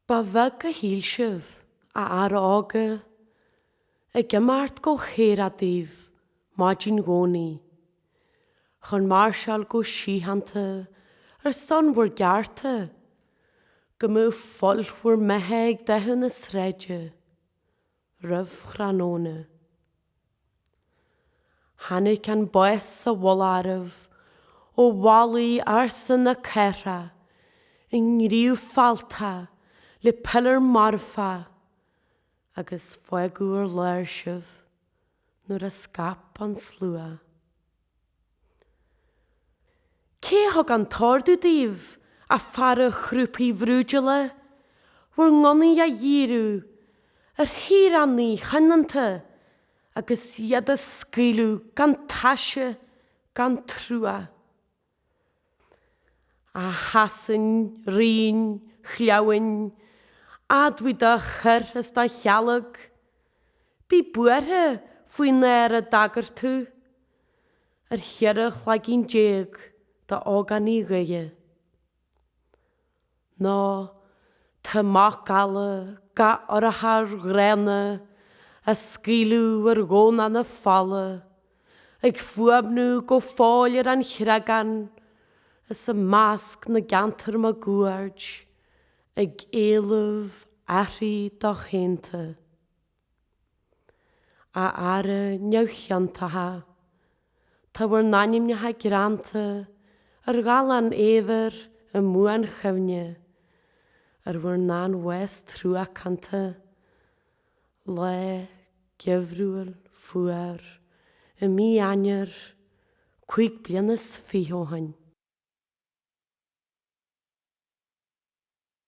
Ba bheag go hílsibh a ar ága a gimart go chéradíh máidín gcónaí. Chun marshall go síhananta stonbhar gearta go mú follhúir metheag dethú na sreide, ribh chranóna. Hannig an bois sa bhláirih ó bhálaí arsan na ceithre in ríomh falta le pillar marfa agus foiigúir léirsibh nuair a scap an slua. Cé thug an tordú díomh a fara chrúpaí bhrúidile bhuair ngonaí a dhíriú ar hírannaí chananta agus iad a scaoilú gan taise gan trúa. A hasan, rín, chleabhain, admhaid a chur is da chealag, bí buaire faoin néir a dagartú, ar cheirech le gin déag da áganí gaige. Ná, tá mach gala ga orthar gréna a scaoilú ar gcóna na falla, ag fuabnú go fáilir an chreagan as a másc na gantar ma gúard, ag éileh ahraí do chénta. A ara neamhcheantatha, tá bhar naim netha granta ar galan éver a múan chimne, ar bhar nan wes trúachanta, le gevrúil fuair, a mí anair, 5 blianas fióhain.